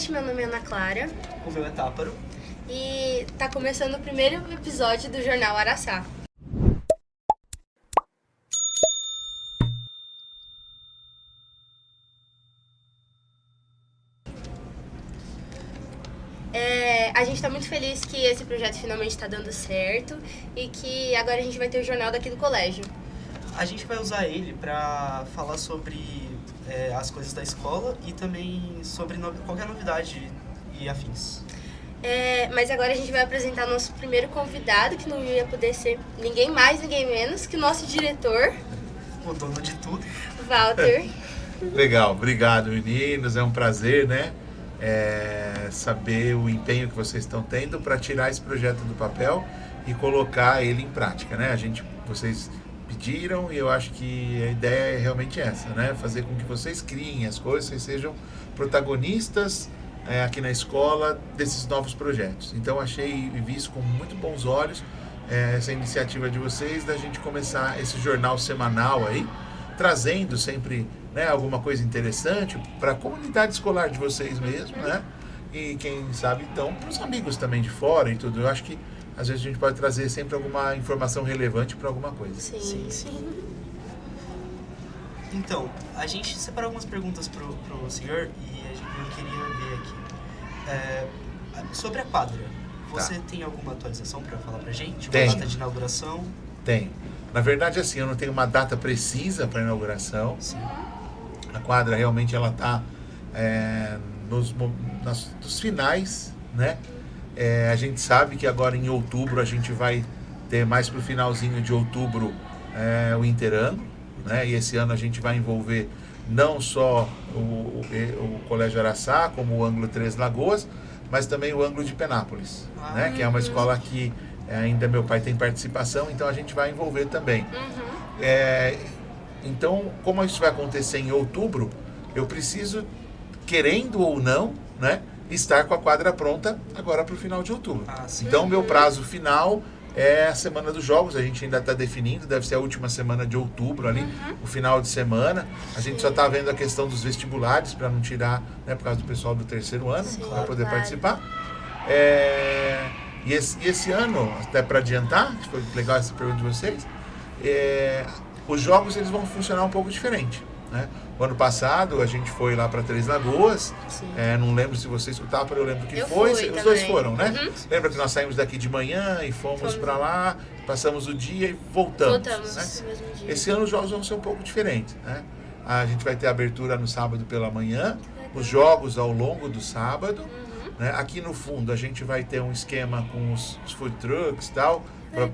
podcast, meu nome é Ana Clara. O meu é Táparo. E tá começando o primeiro episódio do Jornal Araçá. A gente tá muito feliz que esse projeto finalmente tá dando certo e que agora a gente vai ter o jornal daqui do colégio. A gente vai usar ele para falar sobre as coisas da escola e também sobre qualquer novidade e afins. Mas agora a gente vai apresentar nosso primeiro convidado, que não ia poder ser ninguém mais, ninguém menos que o nosso diretor, O dono de tudo. Walter. Legal, obrigado meninos, é um prazer, né? Saber o empenho que vocês estão tendo para tirar esse projeto do papel e colocar ele em prática, né? Vocês pediram e eu acho que a ideia é realmente essa, né? Fazer com que vocês criem as coisas, vocês sejam protagonistas aqui na escola desses novos projetos. Então achei e vi isso com muito bons olhos, essa iniciativa de vocês, da gente começar esse jornal semanal aí, trazendo sempre, né, alguma coisa interessante para a comunidade escolar de vocês mesmo, né? E quem sabe então para os amigos também de fora e tudo. Eu acho que às vezes a gente pode trazer sempre alguma informação relevante para alguma coisa. Sim. Então, a gente separou algumas perguntas pro senhor e eu queria ver aqui. Sobre a quadra, você tem alguma atualização para falar pra gente? Uma data de inauguração? Tem. Na verdade, assim, eu não tenho uma data precisa para inauguração. Sim. A quadra realmente ela está nos finais, né? A gente sabe que agora em outubro a gente vai ter mais para o finalzinho de outubro o interano, né? E esse ano a gente vai envolver não só o Colégio Araçá, como o Ângulo Três Lagoas, mas também o Ângulo de Penápolis, né? Que é uma escola que ainda meu pai tem participação, então a gente vai envolver também. Então, como isso vai acontecer em outubro, eu preciso, querendo ou não, né, estar com a quadra pronta agora para o final de outubro. Então, meu prazo final é a semana dos jogos, a gente ainda está definindo, deve ser a última semana de outubro ali, o final de semana. A gente só está vendo a questão dos vestibulares para não tirar, né, por causa do pessoal do terceiro ano, para poder participar. E esse ano, até para adiantar, que foi legal essa pergunta de vocês, os jogos eles vão funcionar um pouco diferente, né? O ano passado a gente foi lá para Três Lagoas, não lembro se você escutava, eu lembro que foi, os também. dois foram, né? Lembra que nós saímos daqui de manhã e fomos para lá, passamos o dia e voltamos, né? No mesmo dia. Esse ano os jogos vão ser um pouco diferentes, né? A gente vai ter abertura no sábado pela manhã, os jogos ao longo do sábado, né? Aqui no fundo a gente vai ter um esquema com os food trucks e tal,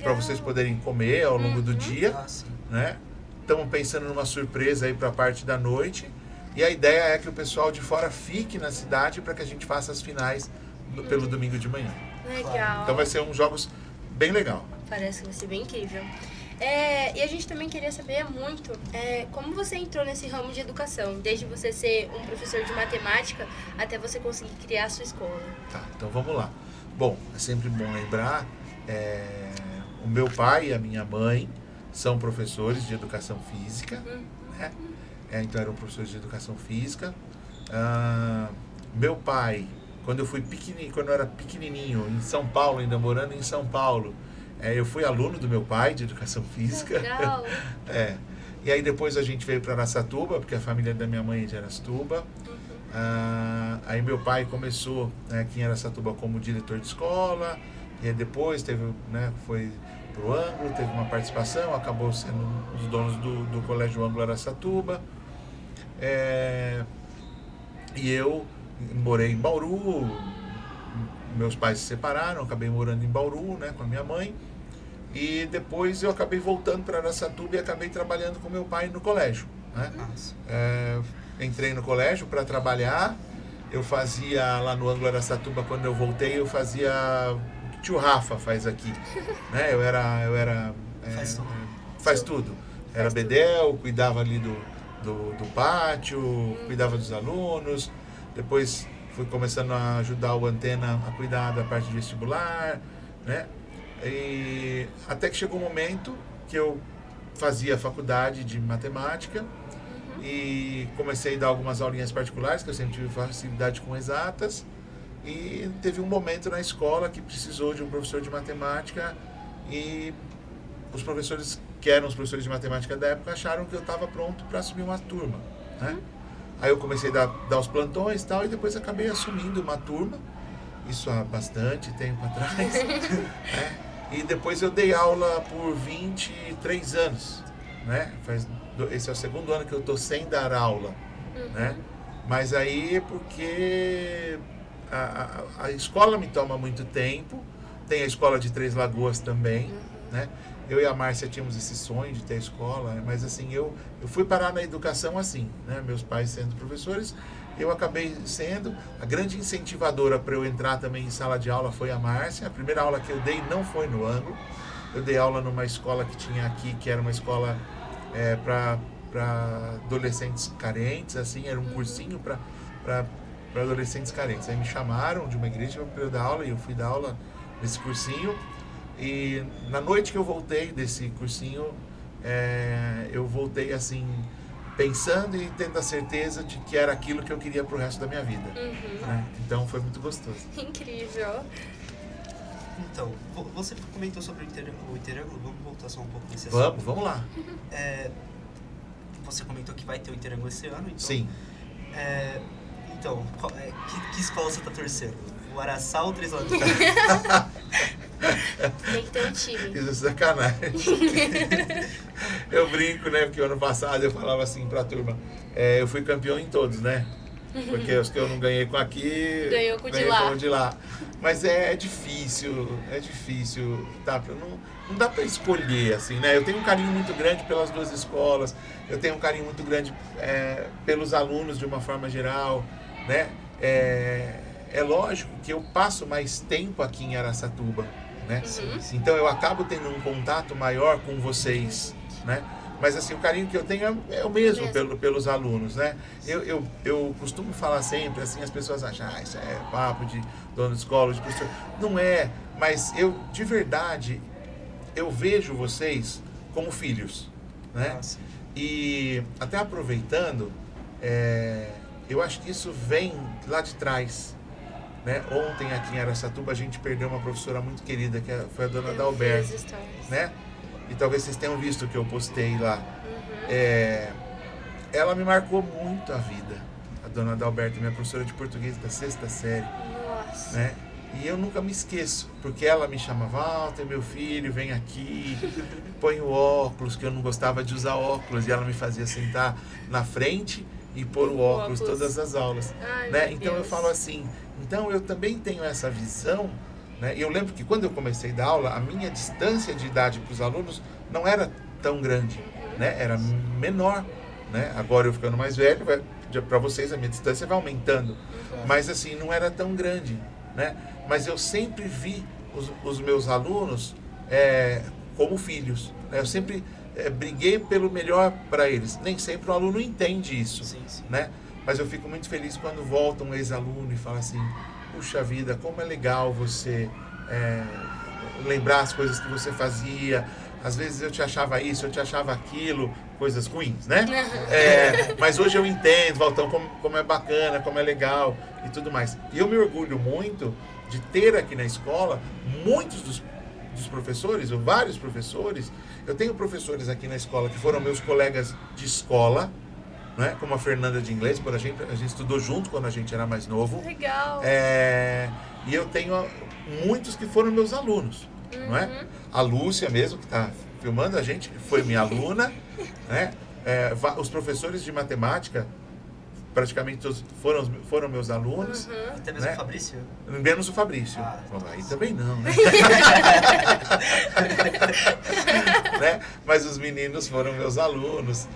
para vocês poderem comer ao longo do dia, né? Estamos pensando numa surpresa aí para a parte da noite, e a ideia é que o pessoal de fora fique na cidade para que a gente faça as finais pelo domingo de manhã. Legal. Então vai ser uns jogos bem legal. Parece que vai ser bem incrível. E a gente também queria saber muito como você entrou nesse ramo de educação, desde você ser um professor de matemática até você conseguir criar a sua escola. Tá, então vamos lá. Bom, é sempre bom lembrar, o meu pai e a minha mãe são professores de educação física, né? Então eram professores de educação física. Meu pai, quando eu era pequenininho, em São Paulo, ainda morando em São Paulo, eu fui aluno do meu pai de educação física. Legal. E aí depois a gente veio para Araçatuba, porque a família da minha mãe é de Araçatuba. Aí meu pai começou aqui em Araçatuba como diretor de escola, e aí depois foi para o Ângulo, teve uma participação, acabou sendo um dos donos do Colégio Ângulo Araçatuba. E eu morei em Bauru, meus pais se separaram, acabei morando em Bauru, né, com a minha mãe, e depois eu acabei voltando para Araçatuba e acabei trabalhando com meu pai no colégio, né? Entrei no colégio para trabalhar, eu fazia lá no Ângulo Araçatuba, quando eu voltei, eu fazia o que tio Rafa faz aqui, né? Eu era faz tudo. Era bedel, cuidava ali do pátio, cuidava dos alunos, depois fui começando a ajudar o Antena a cuidar da parte de vestibular, né? E até que chegou um momento que eu fazia faculdade de matemática E comecei a dar algumas aulinhas particulares, que eu sempre tive facilidade com exatas. E teve um momento na escola que precisou de um professor de matemática e os professores, que eram os professores de matemática da época, acharam que eu estava pronto para assumir uma turma, né? Aí eu comecei a dar os plantões e tal, e depois acabei assumindo uma turma, isso há bastante tempo atrás, né? E depois eu dei aula por 23 anos, né? Esse é o segundo ano que eu estou sem dar aula, né? Mas aí é porque a escola me toma muito tempo, tem a escola de Três Lagoas também, né? Eu e a Márcia tínhamos esse sonho de ter escola, mas assim, eu fui parar na educação assim, né? Meus pais sendo professores, eu acabei sendo. A grande incentivadora para eu entrar também em sala de aula foi a Márcia. A primeira aula que eu dei não foi no ângulo, eu dei aula numa escola que tinha aqui, que era uma escola para adolescentes carentes, assim, era um cursinho para adolescentes carentes. Aí me chamaram de uma igreja para eu dar aula, e eu fui dar aula nesse cursinho. E na noite que eu voltei desse cursinho, eu voltei assim, pensando e tendo a certeza de que era aquilo que eu queria pro resto da minha vida. Né? Então foi muito gostoso. Incrível. Então, você comentou sobre o interângulo, vamos voltar só um pouco nesse assunto. Vamos lá. Você comentou que vai ter o interângulo esse ano, então... Sim. Então, que escola você está torcendo? O Araçá ou o Três Lagoas? Tem que ter um time. Isso é sacanagem. Eu brinco, né? Porque ano passado eu falava assim pra turma, eu fui campeão em todos, né? Porque os que eu não ganhei com aqui, ganhou com o de lá. Mas é difícil, tá? Não dá pra escolher, assim, né? Eu tenho um carinho muito grande pelas duas escolas, eu tenho um carinho muito grande pelos alunos de uma forma geral, né? É lógico que eu passo mais tempo aqui em Araçatuba, né? Então eu acabo tendo um contato maior com vocês, né? Mas assim, o carinho que eu tenho é o mesmo pelos alunos, né? Eu costumo falar sempre, assim, as pessoas acham, isso é papo de dono de escola, de professor. Não é, mas eu, de verdade, eu vejo vocês como filhos, né? E até aproveitando, eu acho que isso vem lá de trás, né? Ontem aqui em Araçatuba a gente perdeu uma professora muito querida, que foi a dona Adalberto, né? E talvez vocês tenham visto que eu postei lá. Ela me marcou muito a vida, a dona Adalberto, minha professora de português da 6ª série. Nossa. Né? E eu nunca me esqueço, porque ela me chamava, Walter, meu filho, vem aqui, põe o óculos, que eu não gostava de usar óculos, e ela me fazia sentar na frente e pôr o óculos todas as aulas. Né? Então eu falo assim, então eu também tenho essa visão, né? Eu lembro que quando eu comecei a dar aula, a minha distância de idade para os alunos não era tão grande, né? Era menor. Né? Agora eu ficando mais velho, para vocês a minha distância vai aumentando, mas assim, não era tão grande. Né? Mas eu sempre vi os meus alunos como filhos. Né? Eu sempre briguei pelo melhor para eles. Nem sempre o aluno entende isso. Sim. Né? Mas eu fico muito feliz quando volta um ex-aluno e fala assim, puxa vida, como é legal você lembrar as coisas que você fazia. Às vezes eu te achava isso, eu te achava aquilo, coisas ruins, né? Mas hoje eu entendo, Valtão, como é bacana, como é legal e tudo mais. E eu me orgulho muito de ter aqui na escola muitos dos professores, ou vários professores. Eu tenho professores aqui na escola que foram meus colegas de escola, né? Como a Fernanda de inglês, a gente estudou junto quando a gente era mais novo. Legal. E eu tenho muitos que foram meus alunos. Não é? A Lúcia mesmo, que está filmando a gente, foi minha aluna, né? Os professores de matemática, praticamente todos foram meus alunos. Até mesmo, né? O Fabrício? Menos o Fabrício. Aí também não, né? Né? Mas os meninos foram meus alunos.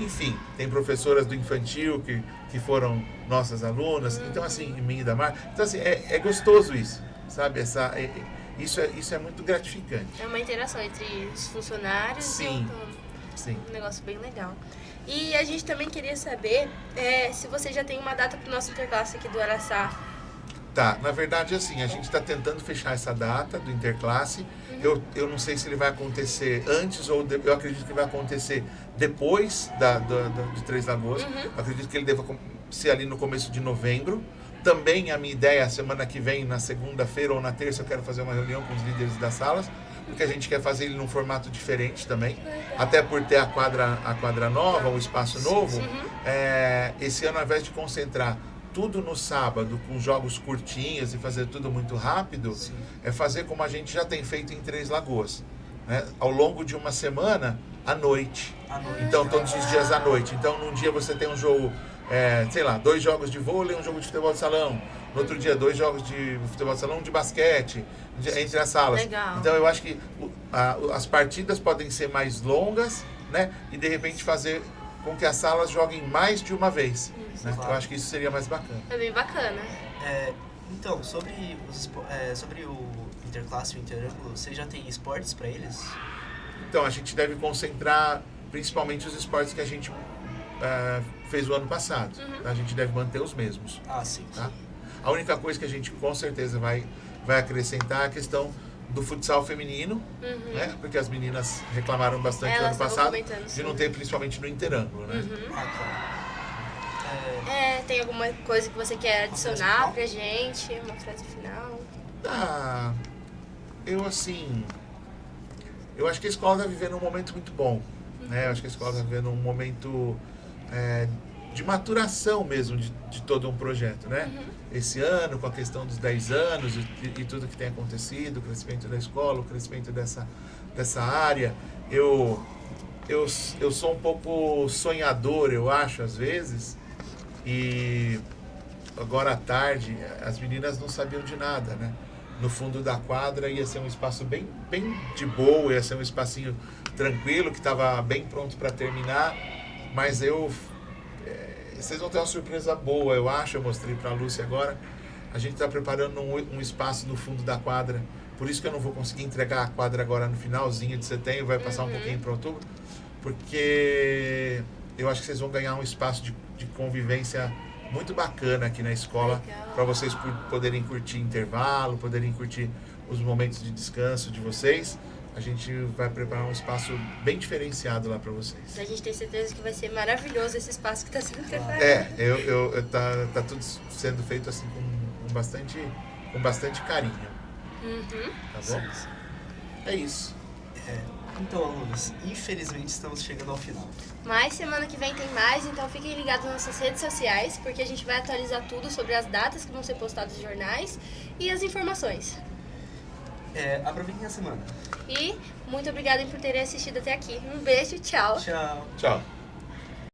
Enfim, tem professoras do infantil que foram nossas alunas. Então, assim, em mim e da Mar. Então, assim, é gostoso isso, sabe? Isso é muito gratificante. É uma interação entre os funcionários. Sim. Um negócio bem legal. E a gente também queria saber se você já tem uma data para o nosso interclasse aqui do Araçá. Tá, na verdade, assim, a gente está tentando fechar essa data do Interclasse. Eu não sei se ele vai acontecer antes ou eu acredito que vai acontecer depois de Três Lagoas. Eu acredito que ele deva ser ali no começo de novembro. Também a minha ideia, semana que vem, na segunda-feira ou na terça, eu quero fazer uma reunião com os líderes das salas, porque a gente quer fazer ele num formato diferente também. Até por ter a quadra nova, o espaço novo. Esse ano, ao invés de concentrar tudo no sábado, com jogos curtinhos e fazer tudo muito rápido, é fazer como a gente já tem feito em Três Lagoas, né? Ao longo de uma semana, à noite. Então, todos os dias à noite. Então, num dia você tem um jogo, 2 jogos de vôlei, um jogo de futebol de salão. No outro dia, 2 jogos de futebol de salão, de basquete, entre as salas. Legal. Então, eu acho que as partidas podem ser mais longas, né? E, de repente, fazer com que as salas joguem mais de uma vez. Né? Claro. Eu acho que isso seria mais bacana. É bem bacana. Então, sobre o Interclasse e o Interângulo, você já tem esportes para eles? Então, a gente deve concentrar principalmente os esportes que a gente fez o ano passado. A gente deve manter os mesmos. Ah, sim. Tá? A única coisa que a gente com certeza vai acrescentar é a questão do futsal feminino, né? Porque as meninas reclamaram bastante no ano passado de não ter, principalmente no Interângulo, né? Ah, claro. Tem alguma coisa que você quer adicionar pra gente? Uma frase final? Eu acho que a escola está vivendo um momento muito bom, né? Eu acho que a escola está vivendo um momento de maturação mesmo de todo um projeto, né? Esse ano, com a questão dos 10 anos e tudo que tem acontecido, o crescimento da escola, o crescimento dessa área, eu sou um pouco sonhador, eu acho, às vezes, e agora à tarde as meninas não sabiam de nada, né? No fundo da quadra ia ser um espaço bem de boa, ia ser um espacinho tranquilo, que estava bem pronto para terminar, mas vocês vão ter uma surpresa boa, eu acho. Eu mostrei para a Lúcia agora. A gente está preparando um espaço no fundo da quadra, por isso que eu não vou conseguir entregar a quadra agora no finalzinho de setembro, vai passar um pouquinho para outubro, porque eu acho que vocês vão ganhar um espaço de convivência muito bacana aqui na escola, para vocês poderem curtir intervalo, poderem curtir os momentos de descanso de vocês. A gente vai preparar um espaço bem diferenciado lá para vocês. A gente tem certeza que vai ser maravilhoso esse espaço que está sendo preparado. Tá tudo sendo feito assim com bastante carinho. Tá bom? Sim. É isso. Então, alunos, infelizmente estamos chegando ao final. Mas semana que vem tem mais, então fiquem ligados nas nossas redes sociais, porque a gente vai atualizar tudo sobre as datas que vão ser postadas nos jornais e as informações. Aproveitem a semana. E muito obrigada por terem assistido até aqui. Um beijo, tchau. Tchau. Tchau.